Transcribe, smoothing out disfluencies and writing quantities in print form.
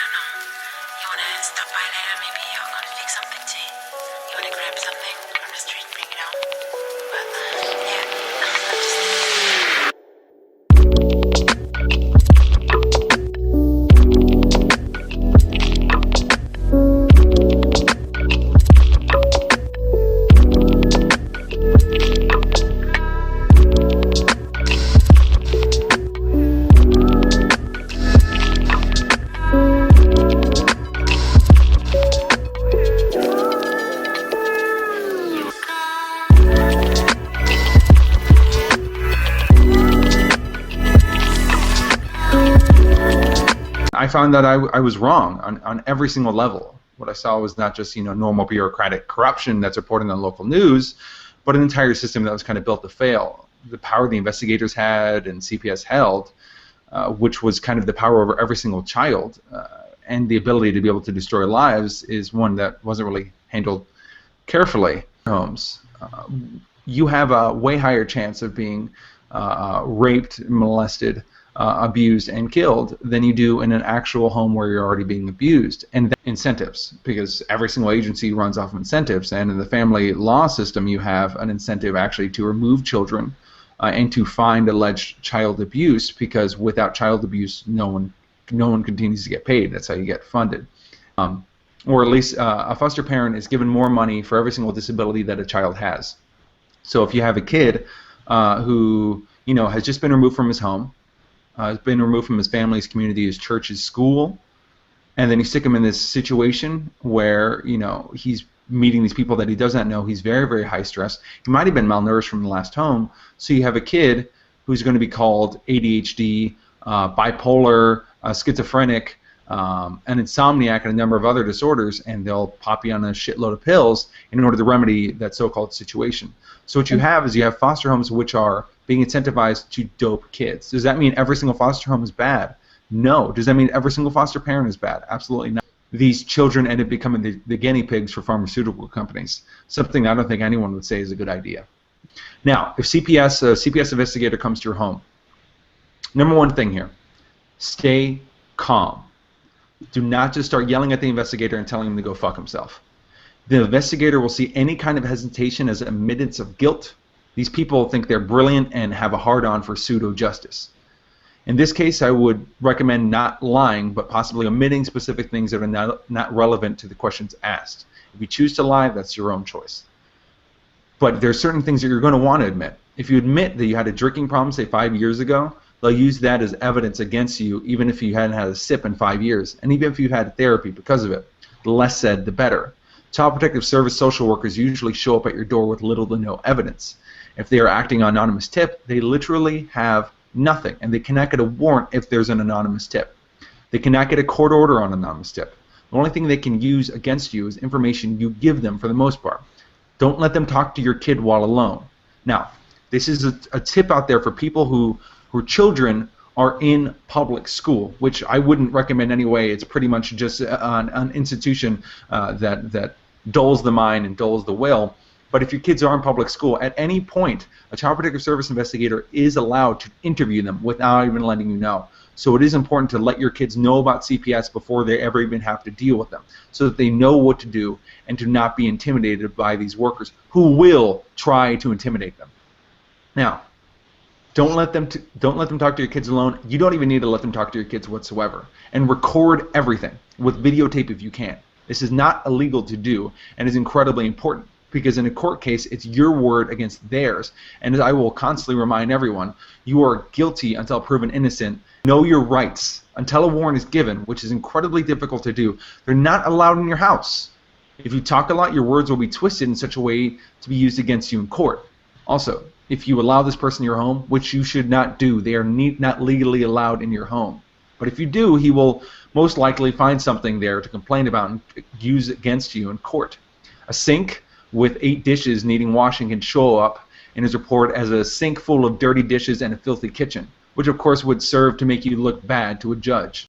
don't know. You wanna stop by later? Maybe you're gonna fix something tea. You wanna grab something from the street, bring it home. But yeah, I'm just. I found that I was wrong on every single level. What I saw was not just normal bureaucratic corruption that's reported on local news, but an entire system that was kind of built to fail. The power the investigators had and CPS held, which was kind of the power over every single child, and the ability to be able to destroy lives, is one that wasn't really handled carefully. Homes, you have a way higher chance of being raped, molested, abused, and killed than you do in an actual home where you're already being abused. And incentives, because every single agency runs off of incentives, and in the family law system you have an incentive actually to remove children and to find alleged child abuse, because without child abuse no one continues to get paid. That's how you get funded. Or at least a foster parent is given more money for every single disability that a child has. So if you have a kid who has just been removed from his home, has been removed from his family, his community, his church, his school, and then you stick him in this situation where he's meeting these people that he does not know. He's very, very high stress. He might have been malnourished from the last home. So you have a kid who's going to be called ADHD, bipolar, schizophrenic, an insomniac, and a number of other disorders, and they'll pop you on a shitload of pills in order to remedy that so-called situation. So what you have is you have foster homes which are being incentivized to dope kids. Does that mean every single foster home is bad? No. Does that mean every single foster parent is bad? Absolutely not. These children end up becoming the guinea pigs for pharmaceutical companies, something I don't think anyone would say is a good idea. Now, if a CPS investigator comes to your home, number one thing here, stay calm. Do not just start yelling at the investigator and telling him to go fuck himself. The investigator will see any kind of hesitation as admittance of guilt. These people think they're brilliant and have a hard-on for pseudo-justice. In this case, I would recommend not lying, but possibly omitting specific things that are not relevant to the questions asked. If you choose to lie, that's your own choice. But there are certain things that you're going to want to admit. If you admit that you had a drinking problem, say 5 years ago, they'll use that as evidence against you, even if you hadn't had a sip in 5 years, and even if you've had therapy because of it. The less said, the better. Child Protective Service social workers usually show up at your door with little to no evidence. If they are acting on anonymous tip, they literally have nothing, and they cannot get a warrant if there's an anonymous tip. They cannot get a court order on anonymous tip. The only thing they can use against you is information you give them for the most part. Don't let them talk to your kid while alone. Now, this is a tip out there for people whose children are in public school, which I wouldn't recommend anyway. It's pretty much just an institution that dulls the mind and dulls the will. But if your kids are in public school, at any point, a Child Protective Service investigator is allowed to interview them without even letting you know. So it is important to let your kids know about CPS before they ever even have to deal with them, so that they know what to do and to not be intimidated by these workers who will try to intimidate them. Now, don't let them talk to your kids alone. You don't even need to let them talk to your kids whatsoever. And record everything with videotape if you can. This is not illegal to do and is incredibly important, because in a court case, it's your word against theirs. And as I will constantly remind everyone, you are guilty until proven innocent. Know your rights. Until a warrant is given, which is incredibly difficult to do, they're not allowed in your house. If you talk a lot, your words will be twisted in such a way to be used against you in court. Also, if you allow this person in your home, which you should not do, they are not legally allowed in your home. But if you do, he will most likely find something there to complain about and use against you in court. A sink with 8 dishes needing washing can show up in his report as a sink full of dirty dishes and a filthy kitchen, which of course would serve to make you look bad to a judge.